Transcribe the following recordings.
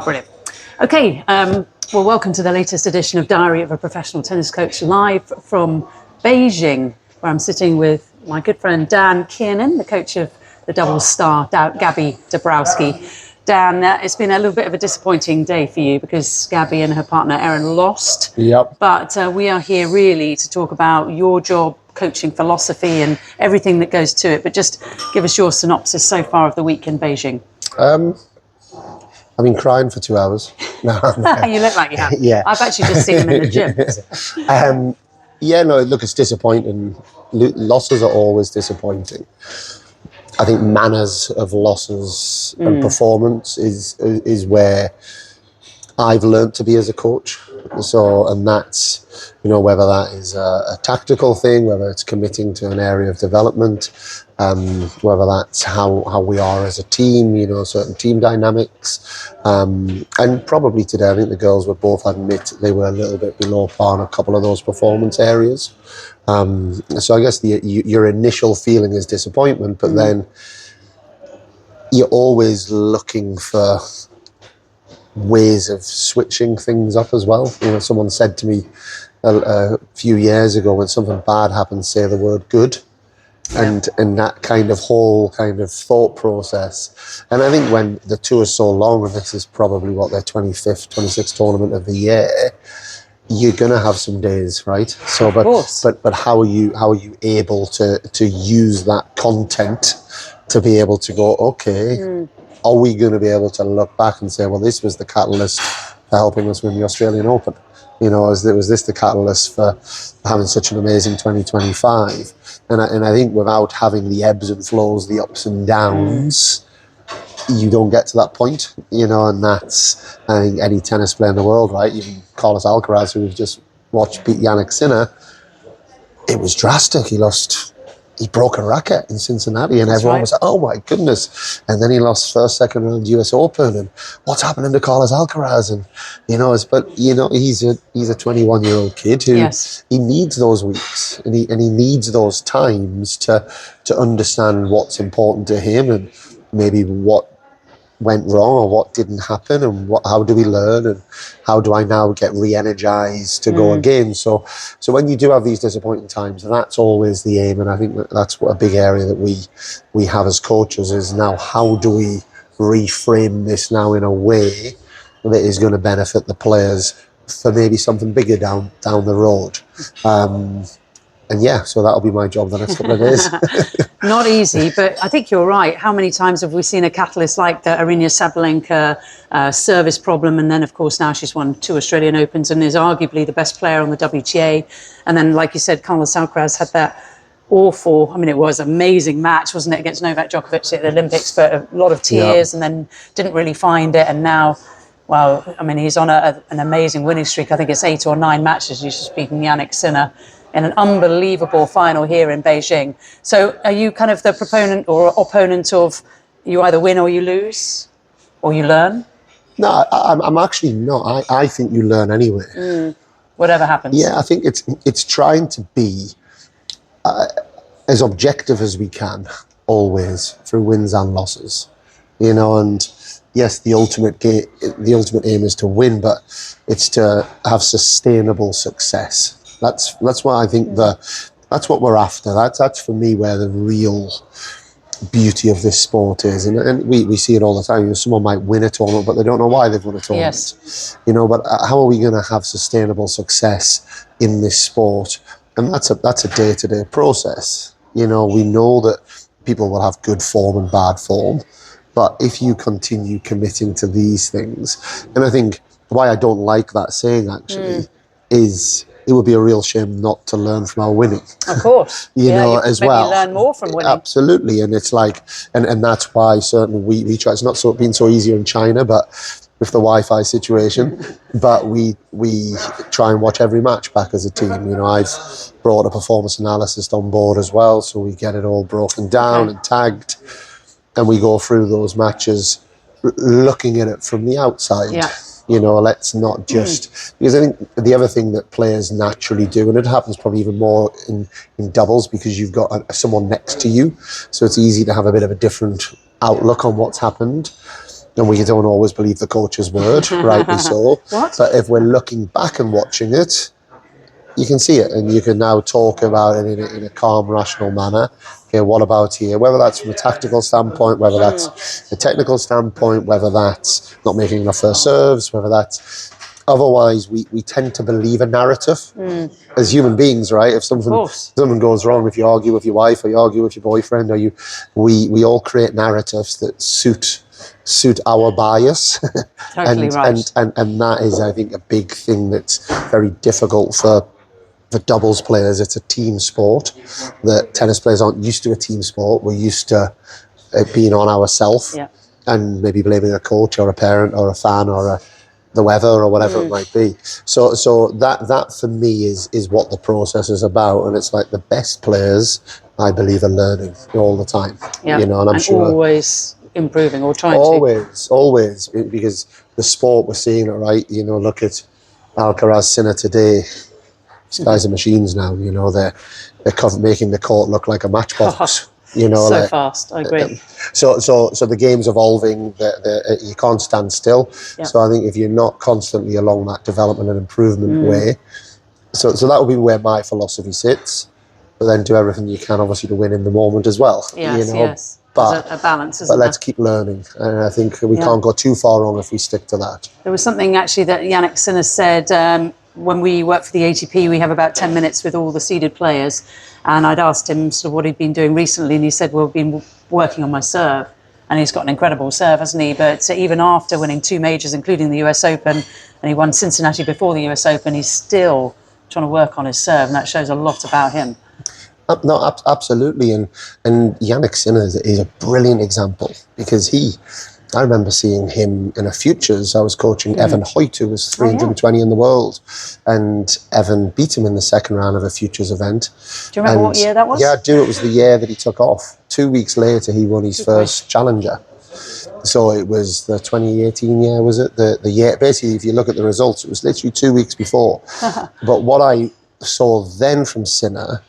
Brilliant. Okay, well, welcome to the latest edition of Diary of a Professional Tennis Coach, live from Beijing, where I'm sitting with my good friend Dan Kiernan, the coach of the double star Gabby Dabrowski. Dan, it's been a little bit of a disappointing day for you because Gabby and her partner Erin lost. Yep. But we are here really to talk about your job, coaching philosophy and everything that goes to it. But just give us your synopsis so far of the week in Beijing. I've been crying for 2 hours. No. You look like you have. Yeah. I've actually just seen him in the gym. Look, it's disappointing. Losses are always disappointing. I think manners of losses and performance is where I've learned to be as a coach. So, and that's, whether that is a tactical thing, whether it's committing to an area of development, whether that's how we are as a team, certain team dynamics. And probably today, I think the girls would both admit they were a little bit below par in a couple of those performance areas. So I guess your initial feeling is disappointment, but then you're always looking for ways of switching things up as well. Someone said to me a few years ago, when something bad happens, say the word good. And that kind of whole kind of thought process. And I think when the tour is so long, and this is probably their 25th, 26th tournament of the year, you're gonna have some days, right? So, but how are you able to use that content to be able to go, okay, are we going to be able to look back and say, well, this was the catalyst for helping us win the Australian Open? Was this the catalyst for having such an amazing 2025? And I think without having the ebbs and flows, the ups and downs, you don't get to that point, and that's, I think, any tennis player in the world, right? Even Carlos Alcaraz, who we've just watched beat Yannick Sinner, it was drastic. He broke a racket in Cincinnati, and everyone was like, oh my goodness. And then he lost first, second round US Open, and what's happening to Carlos Alcaraz? And, he's a 21-year-old kid who he needs those weeks, and he needs those times to understand what's important to him and maybe what went wrong or what didn't happen, and how do we learn, and how do I now get re-energized to go again. So when you do have these disappointing times, that's always the aim, and I think that's what a big area that we have as coaches is now, how do we reframe this now in a way that is going to benefit the players for maybe something bigger down the road. So that'll be my job the next couple of days. Not easy, but I think you're right. How many times have we seen a catalyst like the Aryna Sabalenka service problem? And then, of course, now she's won 2 Australian Opens and is arguably the best player on the WTA. And then, like you said, Carlos Alcaraz had that awful, it was an amazing match, wasn't it, against Novak Djokovic at the Olympics, but a lot of tears and then didn't really find it. And now, he's on an amazing winning streak. I think it's 8 or 9 matches. He's just beaten Yannick Sinner in an unbelievable final here in Beijing. So are you kind of the proponent or opponent of you either win or you lose or you learn? No, I'm actually not. I think you learn anyway. Whatever happens. Yeah, I think it's trying to be as objective as we can, always, through wins and losses. And yes, the ultimate aim is to win, but it's to have sustainable success. That's what I think that's what we're after. That's for me where the real beauty of this sport is, and we see it all the time. Someone might win a tournament, but they don't know why they've won a tournament. Yes. But how are we going to have sustainable success in this sport? And that's a day-to-day process. We know that people will have good form and bad form, but if you continue committing to these things, and I think why I don't like that saying actually is, it would be a real shame not to learn from our winning. Of course. As well. You learn more from winning. Absolutely. And it's like, and that's why certainly we try, it's not been so easier in China, but with the Wi-Fi situation, but we try and watch every match back as a team. I've brought a performance analyst on board as well, so we get it all broken down and tagged, and we go through those matches looking at it from the outside. Yeah. Let's not just, because I think the other thing that players naturally do, and it happens probably even more in doubles because you've got someone next to you, so it's easy to have a bit of a different outlook on what's happened. And we don't always believe the coach's word, rightly so. What? But if we're looking back and watching it, you can see it, and you can now talk about it in a calm, rational manner. Okay, what about here? Whether that's from a tactical standpoint, whether that's a technical standpoint, whether that's not making enough first serves, whether that's... Otherwise, we tend to believe a narrative as human beings, right? If something goes wrong, if you argue with your wife or you argue with your boyfriend, we all create narratives that suit our bias. Totally right. And that is, I think, a big thing that's very difficult for doubles players. It's a team sport. That tennis players aren't used to a team sport. We're used to it being on ourselves, and maybe blaming a coach or a parent or a fan or the weather or whatever it might be. So that for me is what the process is about, and it's like the best players, I believe, are learning all the time. Yeah, you know, and I'm sure always improving or trying to. Always, because the sport, we're seeing it, right? You know, look at Alcaraz, Sinner today. These guys are machines now. You know, they're making the court look like a matchbox. You know, so fast. I agree. So the game's evolving. You can't stand still. Yep. So I think if you're not constantly along that development and improvement way, so that would be where my philosophy sits. But then do everything you can, obviously, to win in the moment as well. Yes, you know? yes. But there's a balance, isn't but there? let's keep learning, and I think we can't go too far wrong if we stick to that. There was something actually that Yannick Sinner said. When we work for the ATP, we have about 10 minutes with all the seeded players. And I'd asked him sort of what he'd been doing recently. And he said, well, I've been working on my serve. And he's got an incredible serve, hasn't he? But even after winning 2 majors, including the US Open, and he won Cincinnati before the US Open, he's still trying to work on his serve. And that shows a lot about him. No, absolutely. And Yannick Sinner is a brilliant example, because I remember seeing him in a futures. I was coaching Evan Hoyt, who was 320 in the world, and Evan beat him in the second round of a futures event. Do you remember what year that was? Yeah, I do. It was the year that he took off. 2 weeks later, he won his first challenger. So it was the 2018 year, was it? The year. Basically, if you look at the results, it was literally 2 weeks before. But what I saw then from Sinner,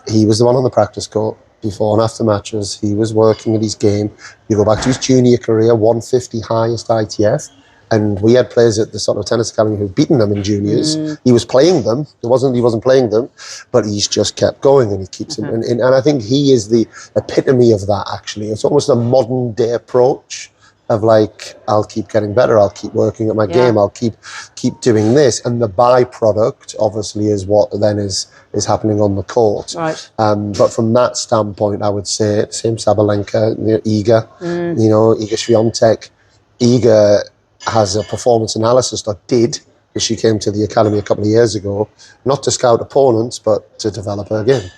he was the one on the practice court. Before and after matches, he was working at his game. You go back to his junior career, 150 highest ITF, and we had players at the sort of tennis academy who'd beaten them in juniors. He was playing them. He wasn't playing them, but he's just kept going, and he keeps them. And I think he is the epitome of that. Actually, it's almost a modern day approach of like, I'll keep getting better, I'll keep working at my game, I'll keep doing this, and the byproduct obviously is what then is happening on the court. Right. But from that standpoint, I would say same Sabalenka, Iga, Iga Swiatek. Iga has a performance analyst, or did, because she came to the academy a couple of years ago, not to scout opponents, but to develop her game.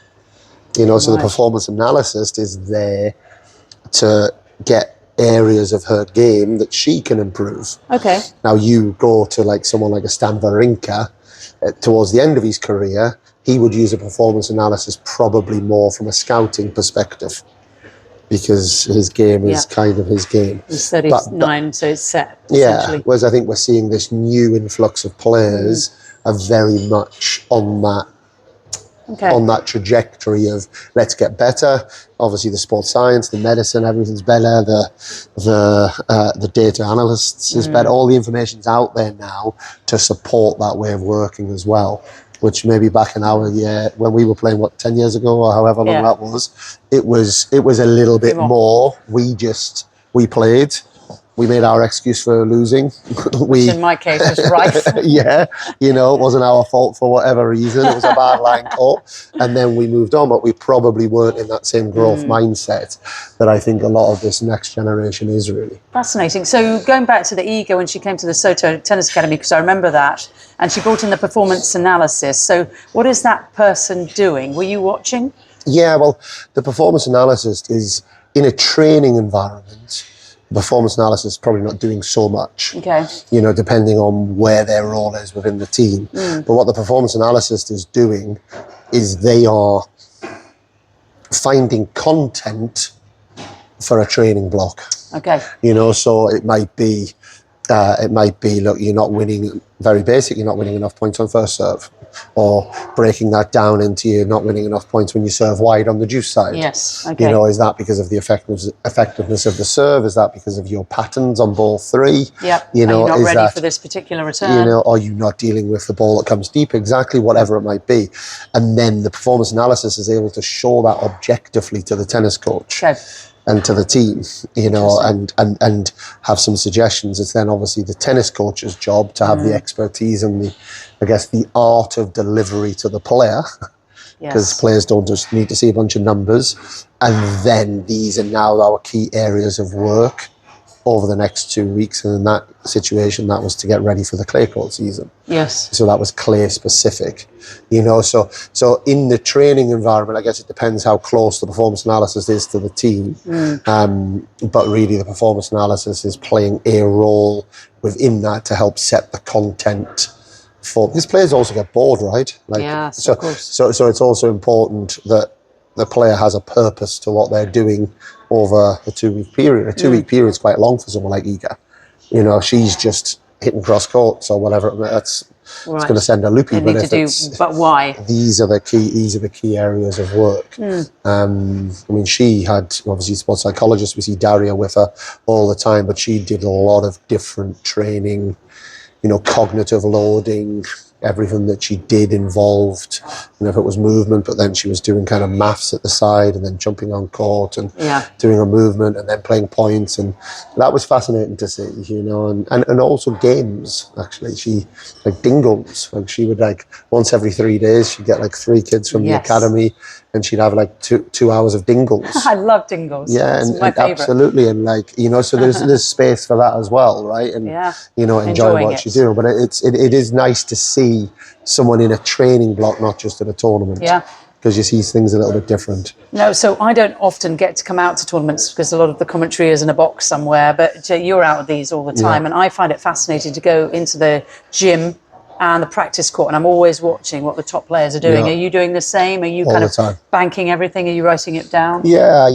So the performance analyst is there to get areas of her game that she can improve. Okay. Now you go to like someone like a Stan Wawrinka, towards the end of his career, he would use a performance analysis probably more from a scouting perspective, because his game is kind of his game. He's 39, so it's set. Yeah, whereas I think we're seeing this new influx of players are very much on that trajectory of let's get better. Obviously, the sports science, the medicine, everything's better. The data analysts is better. All the information's out there now to support that way of working as well. Which maybe back in our year, when we were playing, 10 years ago or however long that was, it was a little bit more. We played. We made our excuse for losing. Which in my case was rife. Yeah, it wasn't our fault for whatever reason. It was a bad line call. And then we moved on, but we probably weren't in that same growth mindset that I think a lot of this next generation is really. Fascinating. So going back to the Iga, when she came to the Soto Tennis Academy, because I remember that, and she brought in the performance analysis. So what is that person doing? Were you watching? Yeah, well, the performance analysis is in a training environment. Performance analysis is probably not doing so much, depending on where their role is within the team. But what the performance analyst is doing is they are finding content for a training block. Okay. So it might be, look, you're not winning, very basic, you're not winning enough points on first serve. or breaking that down into you not winning enough points when you serve wide on the juice side. Yes. Okay. You know, is that because of the effectiveness of the serve? Is that because of your patterns on ball 3? Yep. You know, are you not is ready that for this particular return? You know, are you not dealing with the ball that comes deep? Exactly, whatever it might be. And then the performance analysis is able to show that objectively to the tennis coach. Okay. And to the team, you know, and have some suggestions. It's then obviously the tennis coach's job to have the expertise and the, I guess, the art of delivery to the player, because players don't just need to see a bunch of numbers. And then these are now our key areas of work over the next 2 weeks. And in that situation, that was to get ready for the clay court season. Yes. So that was clay specific, you know. So in the training environment, I guess it depends how close the performance analysis is to the team. But really, the performance analysis is playing a role within that to help set the content for. Because players also get bored, right? Like, yes, so, of course. So it's also important that the player has a purpose to what they're doing over a 2-week period. A 2-week period is quite long for someone like Iga. You know, she's just hitting cross courts or whatever. It's going to send a loopy. But why? These are the key areas of work. I mean, she had obviously sports psychologist. We see Daria with her all the time, but she did a lot of different training. You know, cognitive loading, everything that she did involved, you know, if it was movement, but then she was doing kind of maths at the side and then jumping on court and doing a movement and then playing points. And that was fascinating to see, you know, and also games, actually. She, like dingles, like she would like once every 3 days, she'd get like 3 kids from the academy and she'd have like two hours of dingles. I love dingles. Yeah, it's and my favorite. absolutely. And like, you know, so there's space for that as well, right? And, you know, enjoy what you do. But it is nice to see someone in a training block, not just at a tournament. Yeah. Because you see things a little bit different. No, so I don't often get to come out to tournaments because a lot of the commentary is in a box somewhere, but you're out of these all the time. And I find it fascinating to go into the gym and the practice court, and I'm always watching what the top players are doing. Are you doing the same? Are you all kind the time. of banking everything? Are you writing it down? Yeah,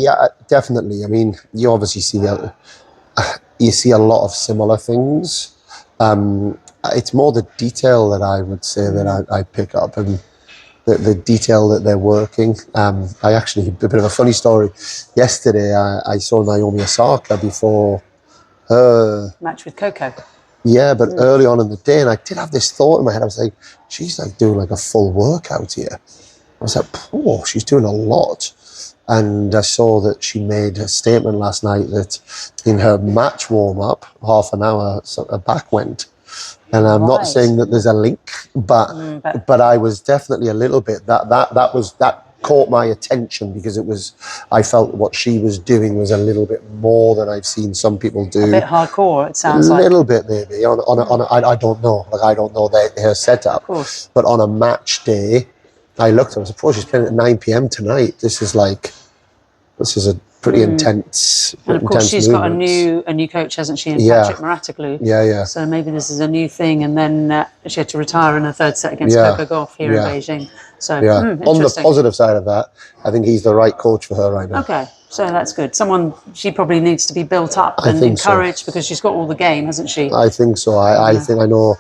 definitely. I mean, you obviously see a lot of similar things. It's more the detail that I would say that I pick up, and the detail that they're working. I actually, a bit of a funny story. Yesterday, I saw Naomi Osaka before her match with Coco. Yeah, but early on in the day, and I did have this thought in my head. I was like, she's like doing like a full workout here. I was like, oh, she's doing a lot. And I saw that she made a statement last night that in her match warm-up, half an hour, her back went. And I'm not saying that there's a link, but I was definitely a little bit, that caught my attention because I felt what she was doing was a little bit more than I've seen some people do. A bit hardcore, it sounds like. A little bit maybe. I don't know. Like, I don't know her setup. Of course. But on a match day, I looked, I was like, oh, she's playing at 9 p.m. tonight. This is a pretty intense. And of course, she's got a new coach, hasn't she? In Patrick Mouratoglou. Yeah. So maybe this is a new thing, and then she had to retire in her third set against Coco Gauff here in Beijing. So on the positive side of that, I think he's the right coach for her right now. Okay, so that's good. She probably needs to be built up and encouraged because she's got all the game, hasn't she? I think so. I know,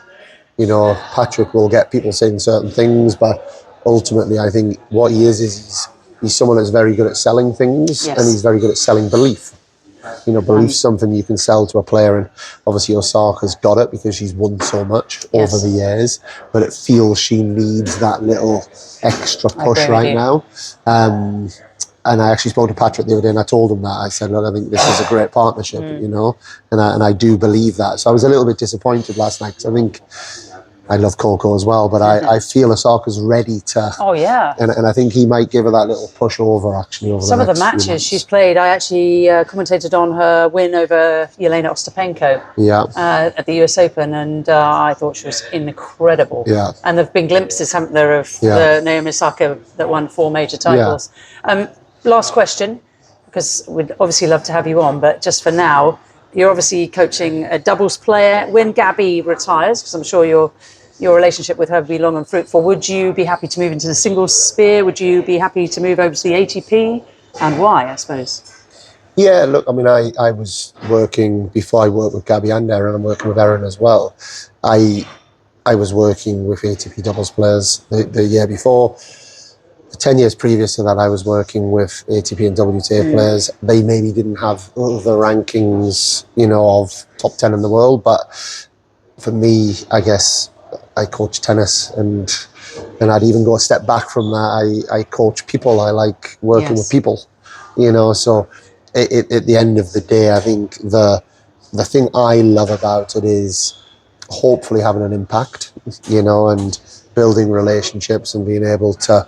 you know, Patrick will get people saying certain things, but ultimately, I think what he is he's someone that's very good at selling things, and he's very good at selling belief. You know, belief's something you can sell to a player, and obviously Osaka's got it because she's won so much over the years, but it feels she needs that little extra push right now. And I actually spoke to Patrick the other day and I told him that. I said, look, I think this is a great partnership, you know, and I do believe that. So I was a little bit disappointed last night because I think I love Coco as well, but I feel Osaka's ready to. Oh, yeah. And I think he might give her that little push over, actually. Over some of the matches she's played, I actually commentated on her win over Yelena Ostapenko at the US Open, and I thought she was incredible. Yeah. And there have been glimpses, haven't there, of Naomi Osaka that won 4 major titles. Last question, because we'd obviously love to have you on, but just for now, you're obviously coaching a doubles player. When Gabby retires, because I'm sure your relationship with her will be long and fruitful, would you be happy to move into the singles sphere? Would you be happy to move over to the ATP? And why, I suppose? Yeah, look, I mean, I was working, before I worked with Gabby and Erin, I'm working with Erin as well. I I was working with ATP doubles players the year before. The 10 years previous to that, I was working with ATP and WTA players. They maybe didn't have the rankings, you know, of top 10 in the world. But for me, I guess I coach tennis, and I'd even go a step back from that. I coach people. I like working with people, you know. So at the end of the day, I think the thing I love about it is hopefully having an impact, you know, and building relationships and being able to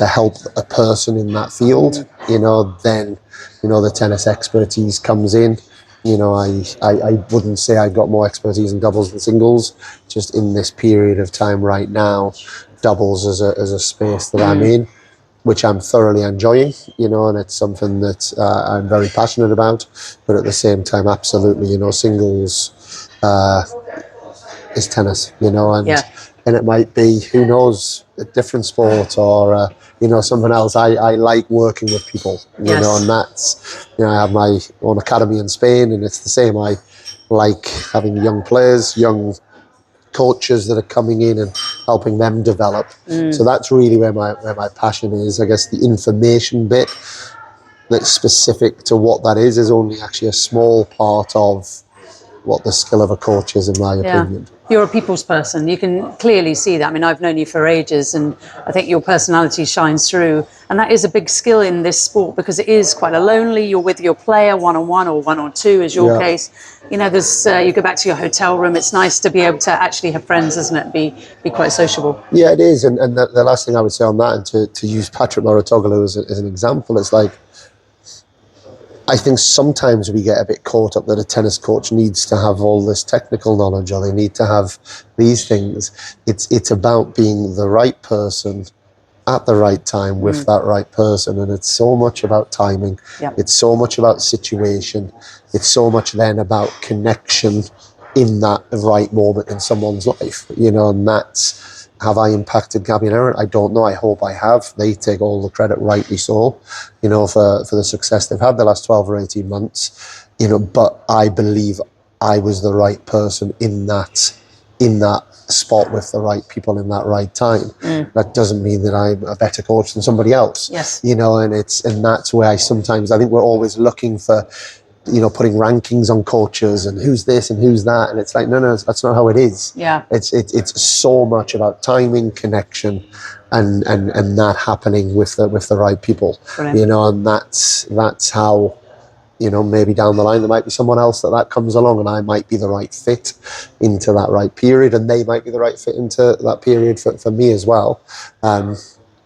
help a person in that field, you know. Then, you know, the tennis expertise comes in. You know, I wouldn't say I got more expertise in doubles than singles. Just in this period of time right now, doubles is a space that I'm in, which I'm thoroughly enjoying, you know, and it's something that I'm very passionate about. But at the same time, absolutely, you know, singles is tennis, you know, and it might be, who knows, a different sport or you know, something else. I like working with people, you know, and that's, you know, I have my own academy in Spain, and it's the same. I like having young players, young coaches that are coming in and helping them develop. So that's really where my passion is. I guess the information bit that's specific to what that is only actually a small part of what the skill of a coach is, in my opinion. You're a people's person. You can clearly see that. I mean, I've known you for ages, and I think your personality shines through. And that is a big skill in this sport, because it is quite a lonely. You're with your player one-on-one or one-on-two, as your case. You know, there's you go back to your hotel room. It's nice to be able to actually have friends, isn't it? Be quite sociable. Yeah, it is. And the last thing I would say on that, and to use Patrick Mouratoglou as an example, is like, I think sometimes we get a bit caught up that a tennis coach needs to have all this technical knowledge, or they need to have these things. It's about being the right person at the right time with that right person, and it's so much about timing. It's so much about situation. It's so much then about connection in that right moment in someone's life, you know. And that's, have I impacted Gabby and Erin? I don't know. I hope I have. They take all the credit, rightly so, you know, for the success they've had the last 12 or 18 months, you know. But I believe I was the right person in that spot with the right people in that right time. That doesn't mean that I'm a better coach than somebody else. You know, and that's where I think we're always looking for, you know, putting rankings on coaches and who's this and who's that, and it's like, no, that's not how it is. It's so much about timing, connection, and that happening with the right people. You know, and that's how, you know, maybe down the line there might be someone else that comes along, and I might be the right fit into that right period, and they might be the right fit into that period for me as well.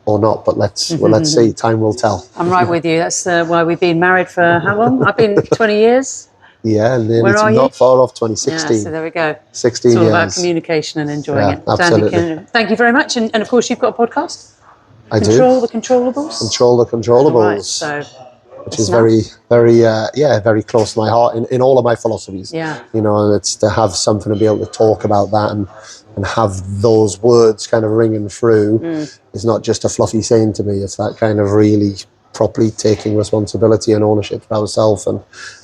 Or not, but let's see. Time will tell. I'm right with you. That's why we've been married for how long? I've been 20 years. Yeah, and then it's not far off 2016. Yeah, so there we go. 16 years. It's all years. about communication and enjoying it. Absolutely. Thank you very much. And of course, you've got a podcast. I Control the Controllables. Control the Controllables. Right, so which is very close to my heart in all of my philosophies. You know, and it's to have something to be able to talk about that and have those words kind of ringing through. It's not just a fluffy saying to me. It's that kind of really properly taking responsibility and ownership for ourselves, and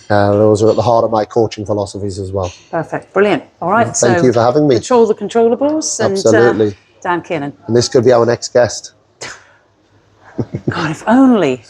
those are at the heart of my coaching philosophies as well. Perfect, brilliant. All right, thank you for having me. Control the Controllables. Absolutely. And Dan Kiernan. And this could be our next guest. God, if only.